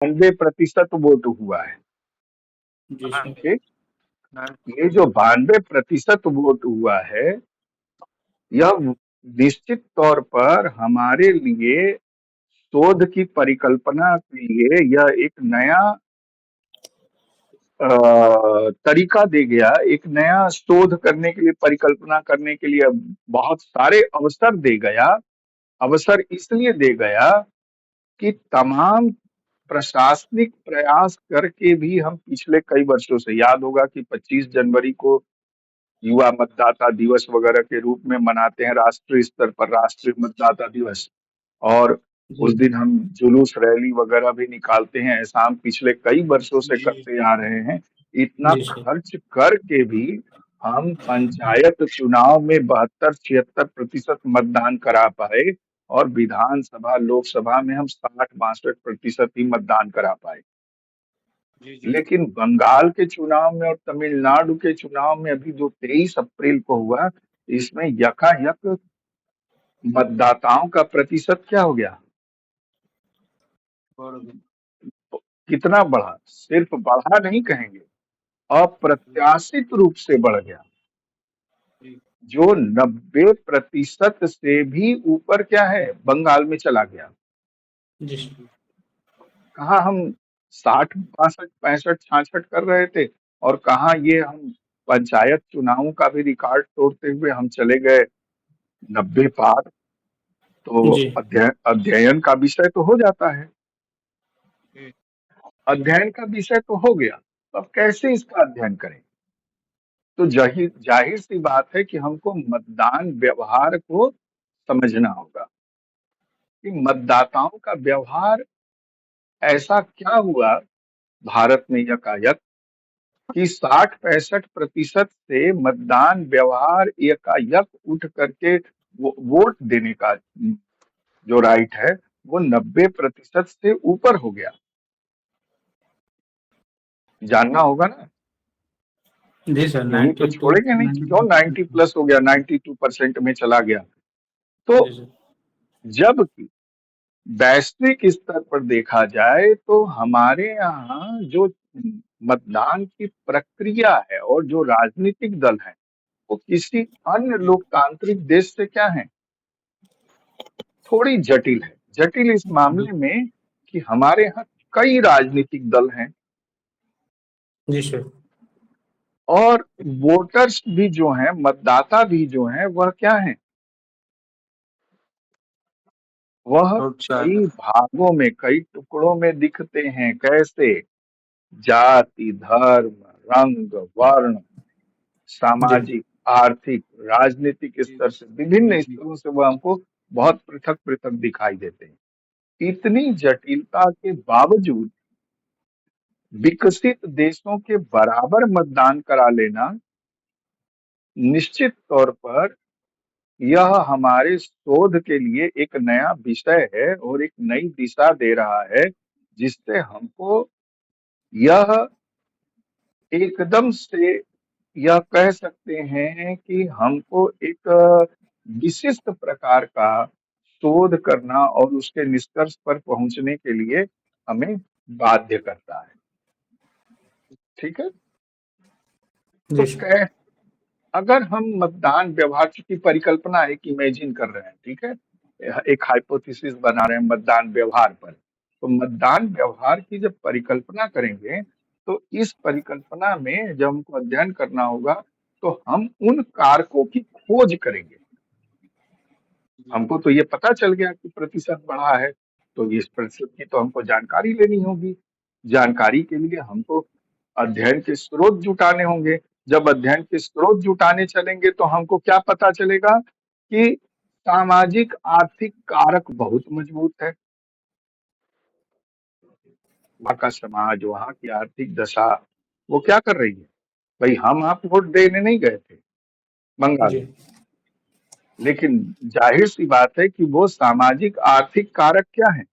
92% vote हुआ है। जी sir. ठीक, ये जो 92% वोट हुआ है, यह निश्चित तौर पर हमारे लिए शोध की परिकल्पना के लिए यह एक नया तरीका दे गया, एक नया शोध करने के लिए, परिकल्पना करने के लिए बहुत सारे अवसर दे गया। अवसर इसलिए दे गया कि तमाम प्रशासनिक प्रयास करके भी हम पिछले कई वर्षों से, याद होगा कि 25 जनवरी को युवा मतदाता दिवस वगैरह के रूप में मनाते हैं राष्ट्रीय स्तर पर, राष्ट्रीय मतदाता दिवस। और जी उस दिन हम जुलूस रैली वगैरह भी निकालते हैं, ऐसा हम पिछले कई वर्षों से जी करते आ रहे हैं। इतना जी सर। खर्च करके भी हम पंचायत चुनाव में 72-76% मतदान करा पाए, और विधानसभा लोकसभा में हम 60-62% ही मतदान करा पाए। जी लेकिन बंगाल के चुनाव में और तमिलनाडु के चुनाव में अभी जो 23 अप्रैल को हुआ, इसमें यकायक मतदाताओं का प्रतिशत क्या हो गया, कितना बढ़ा, सिर्फ बढ़ा नहीं कहेंगे, अप्रत्याशित रूप से बढ़ गया, जो 90% से भी ऊपर क्या है, बंगाल में चला गया। जी सर। कहाँ हम 60, 62, 65, 66 कर रहे थे, और कहाँ ये हम पंचायत चुनावों का भी रिकॉर्ड तोड़ते हुए हम चले गए 90 पार। तो जी अध्ययन का विषय तो हो जाता है, अध्ययन का विषय तो हो गया, तो अब कैसे इसका अध्ययन करें? तो जाहिर जाहिर सी बात है कि हमको मतदान व्यवहार को समझना होगा कि मतदाताओं का व्यवहार ऐसा क्या हुआ भारत में यकायक कि 60-65% से मतदान व्यवहार एकाएक उठ करके वोट देने का जो राइट है, वो 90% से ऊपर हो गया। जानना होगा ना, जी सर। यूं ही तो 92 छोड़ेंगे नहीं, क्यों 90 प्लस हो गया, 92% में चला गया। तो जी सर। जबकि वैश्विक स्तर पर देखा जाए तो हमारे यहाँ जो मतदान की प्रक्रिया है और जो राजनीतिक दल है, वो किसी अन्य लोकतांत्रिक देश से क्या है, थोड़ी जटिल है। जटिल इस मामले में कि हमारे यहाँ कई राजनीतिक दल हैं, जी सर। और वोटर्स भी जो हैं, मतदाता भी जो हैं, वह क्या है, वह बहुत कई सारा। भागों में, कई टुकड़ों में दिखते हैं। कैसे? जाति, धर्म, रंग, वर्ण, जी सामाजिक, आर्थिक, राजनीतिक स्तर से, विभिन्न स्तरों से वह हमको बहुत पृथक पृथक दिखाई देते हैं। इतनी जटिलता के बावजूद विकसित देशों के बराबर मतदान करा लेना निश्चित तौर पर यह हमारे शोध के लिए एक नया विषय है और एक नई दिशा दे रहा है, जिससे हमको यह एकदम से यह कह सकते हैं कि हमको एक विशिष्ट प्रकार का शोध करना और उसके निष्कर्ष पर पहुंचने के लिए हमें बाध्य करता है। ठीक है? तो जी सर। अगर हम मतदान व्यवहार की परिकल्पना एक इमेजिन कर रहे हैं, ठीक है, एक हाइपोथेसिस बना रहे हैं मतदान व्यवहार पर, तो मतदान व्यवहार की जब परिकल्पना करेंगे, तो इस परिकल्पना में जब हमको अध्ययन करना होगा, तो हम उन कारकों की खोज करेंगे। हमको तो ये पता चल गया कि प्रतिशत बढ़ा है, तो इस प्रतिशत की तो हमको जानकारी लेनी होगी। जानकारी के लिए हमको अध्ययन के स्रोत जुटाने होंगे। जब अध्ययन के स्रोत जुटाने चलेंगे, तो हमको क्या पता चलेगा कि सामाजिक आर्थिक कारक बहुत मजबूत है। वहाँ का समाज, वहाँ की आर्थिक दशा, वो क्या कर रही है? भाई हम आप वोट देने नहीं गए थे बंगाल जी में, लेकिन जाहिर सी बात है कि वो सामाजिक आर्थिक कारक क्या है,